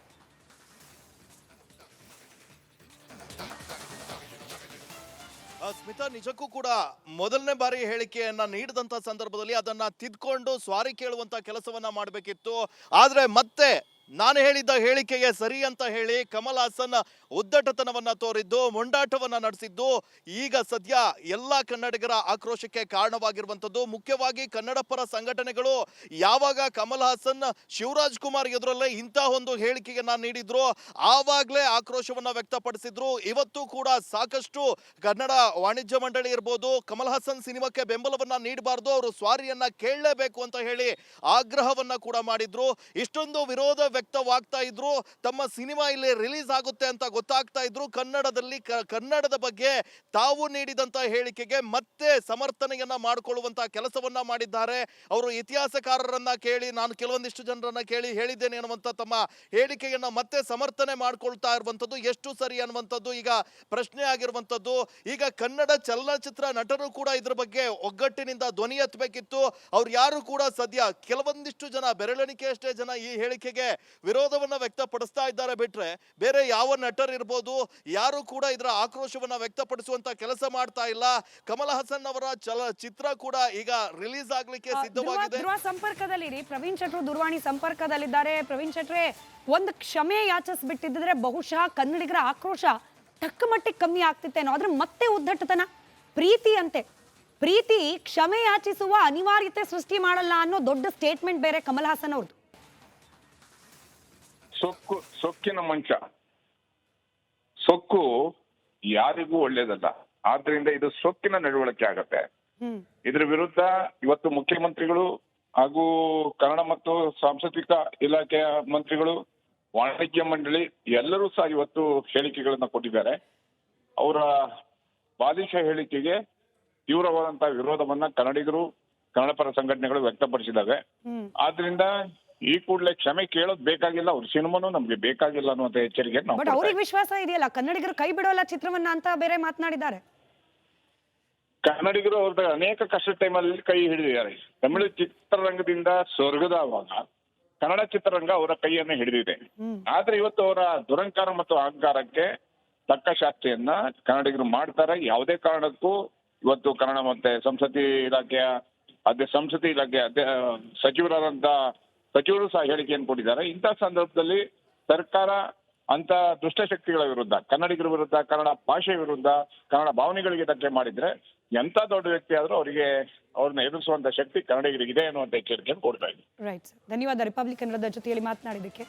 ಸ್ಮಿತಾ, ನಿಜಕ್ಕೂ ಕೂಡ ಮೊದಲನೇ ಬಾರಿ ಹೇಳಿಕೆಯನ್ನ ನೀಡಿದಂತ ಸಂದರ್ಭದಲ್ಲಿ ಅದನ್ನ ತಿದ್ಕೊಂಡು ಸ್ವಾರಿ ಕೇಳುವಂತ ಕೆಲಸವನ್ನ ಮಾಡಬೇಕಿತ್ತು. ಆದ್ರೆ ಮತ್ತೆ ನಾನು ಹೇಳಿದ್ದ ಹೇಳಿಕೆಗೆ ಸರಿ ಅಂತ ಹೇಳಿ ಕಮಲ್ ಹಾಸನ್ ಉದ್ದಟತನವನ್ನ ತೋರಿದ್ದು, ಮೊಂಡಾಟವನ್ನ ನಡೆಸಿದ್ದು ಈಗ ಸದ್ಯ ಎಲ್ಲಾ ಕನ್ನಡಿಗರ ಆಕ್ರೋಶಕ್ಕೆ ಕಾರಣವಾಗಿರುವಂತದ್ದು. ಮುಖ್ಯವಾಗಿ ಕನ್ನಡ ಪರ ಸಂಘಟನೆಗಳು ಯಾವಾಗ ಕಮಲ್ ಹಾಸನ್ ಶಿವರಾಜ್ ಕುಮಾರ್ ಎದುರಲ್ಲೇ ಇಂತಹ ಒಂದು ಹೇಳಿಕೆಯನ್ನ ನೀಡಿದ್ರು ಆವಾಗ್ಲೇ ಆಕ್ರೋಶವನ್ನ ವ್ಯಕ್ತಪಡಿಸಿದ್ರು. ಇವತ್ತು ಕೂಡ ಸಾಕಷ್ಟು ಕನ್ನಡ ವಾಣಿಜ್ಯ ಮಂಡಳಿ ಇರ್ಬೋದು, ಕಮಲ್ ಹಾಸನ್ ಸಿನಿಮಾಕ್ಕೆ ಬೆಂಬಲವನ್ನ ನೀಡಬಾರ್ದು, ಅವರು ಸ್ವಾರಿಯನ್ನ ಕೇಳಲೇಬೇಕು ಅಂತ ಹೇಳಿ ಆಗ್ರಹವನ್ನ ಕೂಡ ಮಾಡಿದ್ರು. ಇಷ್ಟೊಂದು ವಿರೋಧ ವ್ಯಕ್ತವಾಗ್ತಾ ಇದ್ರು. ತಮ್ಮ ಸಿನಿಮಾ ಇಲ್ಲಿ ರಿಲೀಸ್ ಆಗುತ್ತೆ ಅಂತ ಗೊತ್ತಾಗ್ತಾ ಇದ್ರು. ಕನ್ನಡದಲ್ಲಿ ಕನ್ನಡದ ಬಗ್ಗೆ ತಾವು ನೀಡಿದಂತ ಹೇಳಿಕೆಗೆ ಮತ್ತೆ ಸಮರ್ಥನೆಯನ್ನ ಮಾಡಿಕೊಳ್ಳುವಂತ ಕೆಲಸವನ್ನ ಮಾಡಿದ್ದಾರೆ. ಅವರು ಇತಿಹಾಸಕಾರರನ್ನ ಕೇಳಿ, ನಾನು ಕೆಲವೊಂದಿಷ್ಟು ಜನರನ್ನ ಕೇಳಿ ಹೇಳಿದ್ದೇನೆ ಅನ್ನುವಂತ ತಮ್ಮ ಹೇಳಿಕೆಯನ್ನ ಮತ್ತೆ ಸಮರ್ಥನೆ ಮಾಡ್ಕೊಳ್ತಾ ಇರುವಂತದ್ದು ಎಷ್ಟು ಸರಿ ಅನ್ನುವಂಥದ್ದು ಈಗ ಪ್ರಶ್ನೆ ಆಗಿರುವಂತದ್ದು. ಈಗ ಕನ್ನಡ ಚಲನಚಿತ್ರ ನಟರು ಕೂಡ ಇದ್ರ ಬಗ್ಗೆ ಒಗ್ಗಟ್ಟಿನಿಂದ ಧ್ವನಿ ಎತ್ತಬೇಕಿತ್ತು. ಅವ್ರು ಯಾರು ಕೂಡ ಸದ್ಯ ಕೆಲವೊಂದಿಷ್ಟು ಜನ, ಬೆರಳೆಣಿಕೆಯಷ್ಟೇ ಜನ ಈ ಹೇಳಿಕೆಗೆ ವಿರೋಧವನ್ನ ವ್ಯಕ್ತಪಡಿಸ್ತಾ ಇದ್ದಾರೆ ಬಿಟ್ರೆ ಬೇರೆ ಯಾವ ನಟರು ಇರ್ಬೋದು ಯಾರು ಕೂಡ ಇದರ ಆಕ್ರೋಶವನ್ನ ವ್ಯಕ್ತಪಡಿಸುವಂತ ಕೆಲಸ ಮಾಡ್ತಾ ಇಲ್ಲ. ಕಮಲ್ ಹಾಸನ್ ಅವರ ಚಿತ್ರ ಕೂಡ ಈಗ ರಿಲೀಸ್ ಆಗ್ಲಿಕ್ಕೆ ಸಿದ್ಧವಾಗಿದೆ. ಧ್ರುವ ಸಂಪರ್ಕದಲ್ಲಿ ಪ್ರವೀಣ್ ಶೆಟ್ರು ದೂರವಾಣಿ ಸಂಪರ್ಕದಲ್ಲಿದ್ದಾರೆ. ಪ್ರವೀಣ್ ಶೆಟ್ರೆ, ಒಂದು ಕ್ಷಮೆ ಯಾಚಿಸ್ಬಿಟ್ಟಿದ್ರೆ ಬಹುಶಃ ಕನ್ನಡಿಗರ ಆಕ್ರೋಶ ತಕ್ಕ ಮಟ್ಟಿಗೆ ಕಮ್ಮಿ ಆಗ್ತಿತ್ತೇನೋ. ಆದ್ರೆ ಮತ್ತೆ ಉದ್ದಟತನ, ಪ್ರೀತಿ ಅಂತೆ. ಪ್ರೀತಿ ಕ್ಷಮೆ ಯಾಚಿಸುವ ಅನಿವಾರ್ಯತೆ ಸೃಷ್ಟಿ ಮಾಡಲ್ಲ ಅನ್ನೋ ದೊಡ್ಡ ಸ್ಟೇಟ್ಮೆಂಟ್ ಬೇರೆ ಕಮಲ್ ಹಾಸನ್ ಅವ್ರದ್ದು. ಸೊಕ್ಕಿನ ಮಂಚ, ಸೊಕ್ಕು ಯಾರಿಗೂ ಒಳ್ಳೇದಲ್ಲ. ಆದ್ರಿಂದ ಇದು ಸೊಕ್ಕಿನ ನಡವಳಿಕೆ ಆಗತ್ತೆ. ಇದ್ರ ವಿರುದ್ಧ ಇವತ್ತು ಮುಖ್ಯಮಂತ್ರಿಗಳು ಹಾಗೂ ಕನ್ನಡ ಮತ್ತು ಸಾಂಸ್ಕೃತಿಕ ಇಲಾಖೆಯ ಮಂತ್ರಿಗಳು, ವಾಣಿಜ್ಯ ಮಂಡಳಿ ಎಲ್ಲರೂ ಸಹ ಇವತ್ತು ಹೇಳಿಕೆಗಳನ್ನ ಕೊಟ್ಟಿದ್ದಾರೆ. ಅವರ ಬಾಲಿಶ ಹೇಳಿಕೆಗೆ ತೀವ್ರವಾದಂತಹ ವಿರೋಧವನ್ನ ಕನ್ನಡಿಗರು, ಕನ್ನಡ ಪರ ಸಂಘಟನೆಗಳು ವ್ಯಕ್ತಪಡಿಸಿದ್ದಾವೆ. ಆದ್ರಿಂದ ಈ ಕೂಡಲೇ ಕ್ಷಮೆ ಕೇಳೋದು ಬೇಕಾಗಿಲ್ಲ, ಅವ್ರ ಸಿನಿಮಾನು ನಮ್ಗೆ ಬೇಕಾಗಿಲ್ಲ ಅನ್ನುವಂತ ಎಚ್ಚರಿಕೆ ನಾವು. ಬಟ್ ಅವ್ರಿಗೆ ವಿಶ್ವಾಸ ಇದೆಯಲ್ಲ, ಕನ್ನಡಿಗರು ಕೈ ಬಿಡೋಲ್ಲ ಚಿತ್ರವನ್ನ ಅಂತ ಬೇರೆ ಮಾತನಾಡಿದ್ದಾರೆ. ಕನ್ನಡಿಗರು ಅವ್ರದ್ದು ಅನೇಕ ಕಷ್ಟ ಟೈಮಲ್ಲಿ ಕೈ ಹಿಡಿದಿದ್ದಾರೆ. ತಮಿಳು ಚಿತ್ರರಂಗದಿಂದ ಸ್ವರ್ಗದವಾಗ ಕನ್ನಡ ಚಿತ್ರರಂಗ ಅವರ ಕೈಯನ್ನ ಹಿಡಿದಿದೆ. ಆದ್ರೆ ಇವತ್ತು ಅವರ ದುರಂಕಾರ ಮತ್ತು ಅಹಂಕಾರಕ್ಕೆ ತಕ್ಕ ಶಾಸ್ತಿಯನ್ನ ಕನ್ನಡಿಗರು ಮಾಡ್ತಾರೆ. ಯಾವುದೇ ಕಾರಣಕ್ಕೂ ಇವತ್ತು ಕನ್ನಡ ಮತ್ತೆ ಸಂಸ್ಕೃತಿ ಇಲಾಖೆಯ ಸಚಿವರಾದಂತ ಸಚಿವರು ಸಹ ಹೇಳಿಕೆಯನ್ನು ಕೊಟ್ಟಿದ್ದಾರೆ. ಇಂತಹ ಸಂದರ್ಭದಲ್ಲಿ ಸರ್ಕಾರ ಅಂತ ದುಷ್ಟಶಕ್ತಿಗಳ ವಿರುದ್ಧ, ಕನ್ನಡಿಗರ ವಿರುದ್ಧ, ಕನ್ನಡ ಭಾಷೆ ವಿರುದ್ಧ, ಕನ್ನಡ ಭಾವನೆಗಳಿಗೆ ಧಕ್ಕೆ ಮಾಡಿದ್ರೆ ಎಂತ ದೊಡ್ಡ ವ್ಯಕ್ತಿ ಆದ್ರೂ ಅವ್ರನ್ನ ಎದುರಿಸುವಂತ ಶಕ್ತಿ ಕನ್ನಡಿಗರಿಗೆ ಇದೆ ಅನ್ನುವಂತ ಎಚ್ಚರಿಕೆಯನ್ನು ಕೊಡ್ತಾ ಇದ್ದೀನಿ. ರೈಟ್, ಧನ್ಯವಾದ ರಿಪಬ್ಲಿಕ್ ಕನ್ನಡದ ಜೊತೆಯಲ್ಲಿ ಮಾತನಾಡಿದ್ದಕ್ಕೆ.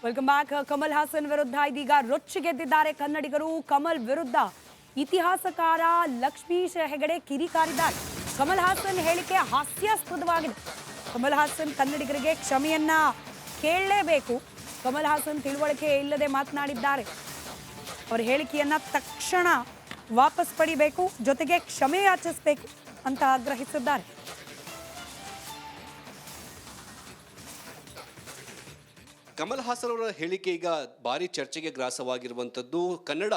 Welcome back. ಕಮಲ್ ಹಾಸನ್ ವಿರುದ್ಧ ಇದೀಗ ರೊಚ್ಚಿಗೆದ್ದಿದ್ದಾರೆ ಕನ್ನಡಿಗರು. ಕಮಲ್ ವಿರುದ್ಧ ಇತಿಹಾಸಕಾರ ಲಕ್ಷ್ಮೀಶ್ ಹೆಗಡೆ ಕಿರಿಕಾರಿದ್ದಾರೆ. ಕಮಲ್ ಹಾಸನ್ ಹೇಳಿಕೆ ಹಾಸ್ಯಾಸ್ಪದವಾಗಿದೆ. ಕಮಲ್ ಹಾಸನ್ ಕನ್ನಡಿಗರಿಗೆ ಕ್ಷಮೆಯನ್ನ ಕೇಳಲೇಬೇಕು. ಕಮಲ್ ಹಾಸನ್ ತಿಳುವಳಿಕೆ ಇಲ್ಲದೆ ಮಾತನಾಡಿದ್ದಾರೆ. ಅವರ ಹೇಳಿಕೆಯನ್ನ ತಕ್ಷಣ ವಾಪಸ್ ಪಡಿಬೇಕು, ಜೊತೆಗೆ ಕ್ಷಮೆ ಯಾಚಿಸಬೇಕು ಅಂತ ಆಗ್ರಹಿಸಿದ್ದಾರೆ. ಕಮಲ್ ಹಾಸನ್ ಅವರ ಹೇಳಿಕೆ ಈಗ ಭಾರಿ ಚರ್ಚೆಗೆ ಗ್ರಾಸವಾಗಿರುವಂಥದ್ದು. ಕನ್ನಡ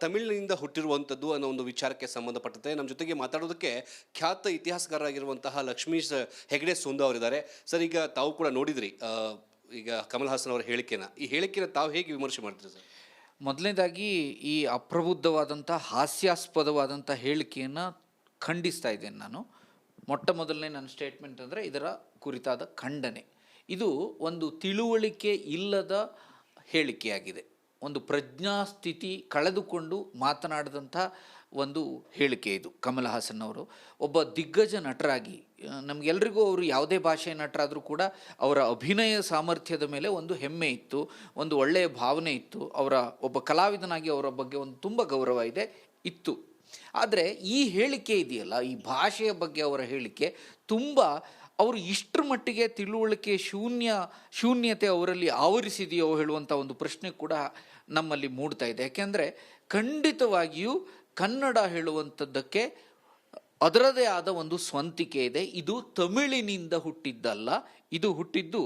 ತಮಿಳಿನಿಂದ ಹುಟ್ಟಿರುವಂಥದ್ದು ಅನ್ನೋ ಒಂದು ವಿಚಾರಕ್ಕೆ ಸಂಬಂಧಪಟ್ಟಂತೆ ನಮ್ಮ ಜೊತೆಗೆ ಮಾತಾಡೋದಕ್ಕೆ ಖ್ಯಾತ ಇತಿಹಾಸಕಾರರಾಗಿರುವಂತಹ ಲಕ್ಷ್ಮೀಶ್ ಹೆಗಡೆ ಸೋಂದಾ ಅವರಿದ್ದಾರೆ. ಸರ್, ಈಗ ತಾವು ಕೂಡ ನೋಡಿದ್ರಿ ಈಗ ಕಮಲ್ ಹಾಸನ್ ಅವರ ಹೇಳಿಕೆನ. ಈ ಹೇಳಿಕೆನ ತಾವು ಹೇಗೆ ವಿಮರ್ಶೆ ಮಾಡ್ತೀರಿ ಸರ್? ಮೊದಲನೇದಾಗಿ ಈ ಅಪ್ರಬುದ್ಧವಾದಂಥ ಹಾಸ್ಯಾಸ್ಪದವಾದಂಥ ಹೇಳಿಕೆಯನ್ನು ಖಂಡಿಸ್ತಾ ಇದ್ದೇನೆ ನಾನು. ಮೊಟ್ಟ ಮೊದಲನೇ ನನ್ನ ಸ್ಟೇಟ್ಮೆಂಟ್ ಅಂದರೆ ಇದರ ಕುರಿತಾದ ಖಂಡನೆ. ಇದು ಒಂದು ತಿಳುವಳಿಕೆ ಇಲ್ಲದ ಹೇಳಿಕೆಯಾಗಿದೆ. ಒಂದು ಪ್ರಜ್ಞಾಸ್ಥಿತಿ ಕಳೆದುಕೊಂಡು ಮಾತನಾಡಿದಂಥ ಒಂದು ಹೇಳಿಕೆ ಇದು. ಕಮಲ್ ಹಾಸನ್ ಅವರು ಒಬ್ಬ ದಿಗ್ಗಜ ನಟರಾಗಿ, ನಮಗೆಲ್ರಿಗೂ ಅವರು ಯಾವುದೇ ಭಾಷೆಯ ನಟರಾದರೂ ಕೂಡ ಅವರ ಅಭಿನಯ ಸಾಮರ್ಥ್ಯದ ಮೇಲೆ ಒಂದು ಹೆಮ್ಮೆ ಇತ್ತು, ಒಂದು ಒಳ್ಳೆಯ ಭಾವನೆ ಇತ್ತು. ಅವರ ಒಬ್ಬ ಕಲಾವಿದನಾಗಿ ಅವರ ಬಗ್ಗೆ ಒಂದು ತುಂಬ ಗೌರವ ಇತ್ತು. ಆದರೆ ಈ ಹೇಳಿಕೆ ಇದೆಯಲ್ಲ, ಈ ಭಾಷೆಯ ಬಗ್ಗೆ ಅವರ ಹೇಳಿಕೆ ತುಂಬ, ಅವರು ಇಷ್ಟರ ಮಟ್ಟಿಗೆ ತಿಳುವಳಿಕೆ ಶೂನ್ಯತೆ ಅವರಲ್ಲಿ ಆವರಿಸಿದೆಯೋ ಹೇಳುವಂಥ ಒಂದು ಪ್ರಶ್ನೆ ಕೂಡ ನಮ್ಮಲ್ಲಿ ಮೂಡ್ತಾ ಇದೆ. ಯಾಕೆಂದರೆ ಖಂಡಿತವಾಗಿಯೂ ಕನ್ನಡ ಹೇಳುವಂಥದ್ದಕ್ಕೆ ಅದರದೇ ಆದ ಒಂದು ಸ್ವಂತಿಕೆ ಇದೆ. ಇದು ತಮಿಳಿನಿಂದ ಹುಟ್ಟಿದ್ದಲ್ಲ, ಇದು ಹುಟ್ಟಿದ್ದು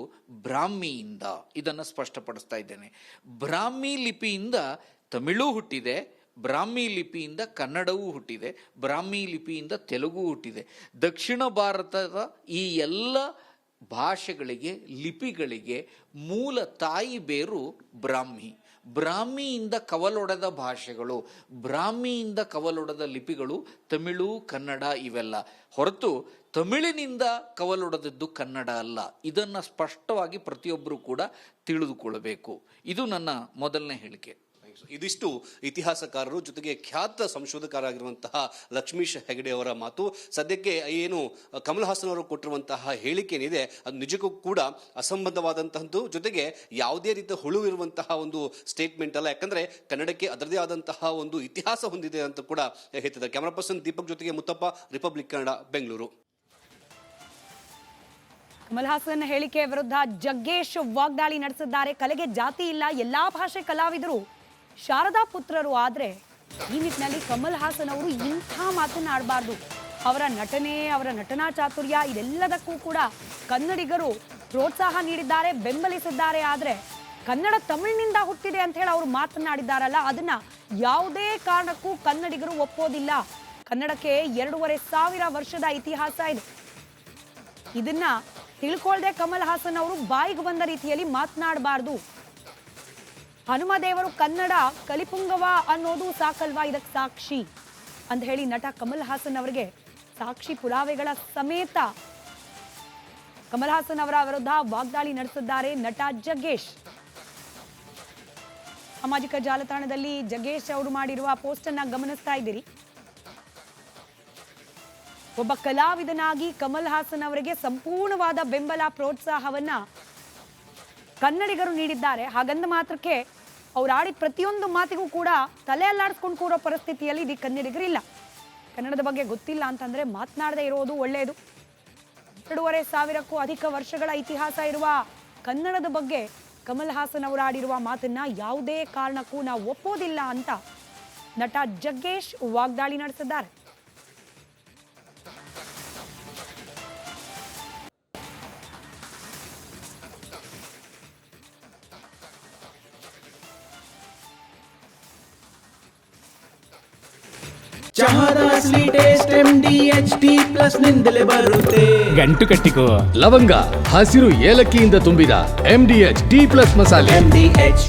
ಬ್ರಾಹ್ಮಿಯಿಂದ. ಇದನ್ನು ಸ್ಪಷ್ಟಪಡಿಸ್ತಾ ಇದ್ದೇನೆ. ಬ್ರಾಹ್ಮಿ ಲಿಪಿಯಿಂದ ತಮಿಳು ಹುಟ್ಟಿದೆ, ಬ್ರಾಹ್ಮಿ ಲಿಪಿಯಿಂದ ಕನ್ನಡವೂ ಹುಟ್ಟಿದೆ, ಬ್ರಾಹ್ಮಿ ಲಿಪಿಯಿಂದ ತೆಲುಗು ಹುಟ್ಟಿದೆ. ದಕ್ಷಿಣ ಭಾರತದ ಈ ಎಲ್ಲ ಭಾಷೆಗಳಿಗೆ, ಲಿಪಿಗಳಿಗೆ ಮೂಲ ತಾಯಿ ಬೇರು ಬ್ರಾಹ್ಮಿ. ಬ್ರಾಹ್ಮಿಯಿಂದ ಕವಲೊಡೆದ ಭಾಷೆಗಳು, ಬ್ರಾಹ್ಮಿಯಿಂದ ಕವಲೊಡೆದ ಲಿಪಿಗಳು ತಮಿಳು, ಕನ್ನಡ ಇವೆಲ್ಲ. ಹೊರತು ತಮಿಳಿನಿಂದ ಕವಲೊಡೆದದ್ದು ಕನ್ನಡ ಅಲ್ಲ. ಇದನ್ನು ಸ್ಪಷ್ಟವಾಗಿ ಪ್ರತಿಯೊಬ್ಬರೂ ಕೂಡ ತಿಳಿದುಕೊಳ್ಳಬೇಕು. ಇದು ನನ್ನ ಮೊದಲನೇ ಹೇಳಿಕೆ. ಇದಿಷ್ಟು ಇತಿಹಾಸಕಾರರು ಜೊತೆಗೆ ಖ್ಯಾತ ಸಂಶೋಧಕರಾಗಿರುವಂತಹ ಲಕ್ಷ್ಮೀಶ್ ಹೆಗಡೆ ಅವರ ಮಾತು. ಸದ್ಯಕ್ಕೆ ಏನು ಕಮಲ್ ಹಾಸನ್ ಅವರು ಕೊಟ್ಟಿರುವಂತಹ ಹೇಳಿಕೆ ಏನಿದೆ ಅದು ನಿಜಕ್ಕೂ ಕೂಡ ಅಸಂಬದ್ಧವಾದಂತಹದ್ದು, ಜೊತೆಗೆ ಯಾವುದೇ ರೀತಿಯ ಹುಳುವಿರುವಂತಹ ಒಂದು ಸ್ಟೇಟ್ಮೆಂಟ್ ಅಲ್ಲ. ಯಾಕಂದ್ರೆ ಕನ್ನಡಕ್ಕೆ ಅದರದೇ ಆದಂತಹ ಒಂದು ಇತಿಹಾಸ ಹೊಂದಿದೆ ಅಂತ ಕೂಡ ಹೇಳ್ತಿದ್ದಾರೆ. ಕ್ಯಾಮರಾ ಪರ್ಸನ್ ದೀಪಕ್ ಜೊತೆಗೆ ಮುತ್ತಪ್ಪ, ರಿಪಬ್ಲಿಕ್ ಕನ್ನಡ, ಬೆಂಗಳೂರು. ಕಮಲ್ ಹಾಸನ್ ಹೇಳಿಕೆ ವಿರುದ್ಧ ಜಗ್ಗೇಶ್ ವಾಗ್ದಾಳಿ ನಡೆಸಿದ್ದಾರೆ. ಕಲೆಗೆ ಜಾತಿ ಇಲ್ಲ, ಎಲ್ಲಾ ಭಾಷೆ ಕಲಾವಿದರು ಶಾರದಾ ಪುತ್ರರು. ಆದರೆ ಈ ನಿಟ್ಟಿನಲ್ಲಿ ಕಮಲ್ ಹಾಸನ್ ಅವರು ಇಂಥ ಮಾತನಾಡಬಾರ್ದು. ಅವರ ನಟನೆ, ಅವರ ನಟನಾ ಚಾತುರ್ಯ ಇದೆಲ್ಲದಕ್ಕೂ ಕೂಡ ಕನ್ನಡಿಗರು ಪ್ರೋತ್ಸಾಹ ನೀಡಿದ್ದಾರೆ, ಬೆಂಬಲಿಸಿದ್ದಾರೆ. ಆದರೆ ಕನ್ನಡ ತಮಿಳಿನಿಂದ ಹುಟ್ಟಿದೆ ಅಂತ ಹೇಳಿ ಅವರು ಮಾತನಾಡಿದ್ದಾರಲ್ಲ, ಅದನ್ನ ಯಾವುದೇ ಕಾರಣಕ್ಕೂ ಕನ್ನಡಿಗರು ಒಪ್ಪೋದಿಲ್ಲ. ಕನ್ನಡಕ್ಕೆ 2500 ವರ್ಷದ ಇತಿಹಾಸ ಇದೆ. ಇದನ್ನ ತಿಳ್ಕೊಳ್ದೆ ಕಮಲ್ ಹಾಸನ್ ಅವರು ಬಾಯಿಗೆ ಬಂದ ರೀತಿಯಲ್ಲಿ ಮಾತನಾಡಬಾರ್ದು. ಹನುಮದೇವರು ಕನ್ನಡ ಕಲಿಪುಂಗವ ಅನ್ನೋದು ಸಾಕಲ್ವಾ ಇದಕ್ಕೆ ಸಾಕ್ಷಿ ಅಂತ ಹೇಳಿ ನಟ ಕಮಲ್ ಹಾಸನ್ ಅವರಿಗೆ ಸಾಕ್ಷಿ ಪುರಾವೆಗಳ ಸಮೇತ ಕಮಲ್ ಹಾಸನ್ ಅವರ ವಿರುದ್ಧ ವಾಗ್ದಾಳಿ ನಡೆಸಿದ್ದಾರೆ ನಟ ಜಗ್ಗೇಶ್. ಸಾಮಾಜಿಕ ಜಾಲತಾಣದಲ್ಲಿ ಜಗ್ಗೇಶ್ ಅವರು ಮಾಡಿರುವ ಪೋಸ್ಟ್ ಅನ್ನ ಗಮನಿಸ್ತಾ ಇದ್ದೀರಿ. ಒಬ್ಬ ಕಲಾವಿದನಾಗಿ ಕಮಲ್ ಹಾಸನ್ ಅವರಿಗೆ ಸಂಪೂರ್ಣವಾದ ಬೆಂಬಲ, ಪ್ರೋತ್ಸಾಹವನ್ನ ಕನ್ನಡಿಗರು ನೀಡಿದ್ದಾರೆ. ಹಾಗಂದ ಮಾತ್ರಕ್ಕೆ ಅವ್ರು ಆಡಿದ ಪ್ರತಿಯೊಂದು ಮಾತಿಗೂ ಕೂಡ ತಲೆ ಅಲ್ಲಾಡಿಸ್ಕೊಂಡು ಕೂರೋ ಪರಿಸ್ಥಿತಿಯಲ್ಲಿ ಇದು ಕನ್ನಡಿಗರಿಲ್ಲ. ಕನ್ನಡದ ಬಗ್ಗೆ ಗೊತ್ತಿಲ್ಲ ಅಂತಂದ್ರೆ ಮಾತನಾಡದೆ ಇರೋದು ಒಳ್ಳೆಯದು. 2500ಕ್ಕೂ ಅಧಿಕ ವರ್ಷಗಳ ಇತಿಹಾಸ ಇರುವ ಕನ್ನಡದ ಬಗ್ಗೆ ಕಮಲ್ ಹಾಸನ್ ಅವರು ಆಡಿರುವ ಮಾತನ್ನ ಯಾವುದೇ ಕಾರಣಕ್ಕೂ ನಾವು ಒಪ್ಪೋದಿಲ್ಲ ಅಂತ ನಟ ಜಗ್ಗೇಶ್ ವಾಗ್ದಾಳಿ ನಡೆಸಿದ್ದಾರೆ. ಚಹಾದ ಟೇಸ್ಟ್ MDHD+ ನಿಂದಲೇ ಬರುತ್ತೆ. ಗಂಟು ಕಟ್ಟಿಕೋ. ಲವಂಗ, ಹಸಿರು ಏಲಕ್ಕಿಯಿಂದ ತುಂಬಿದ MDHD+ ಮಸಾಲೆ. MDH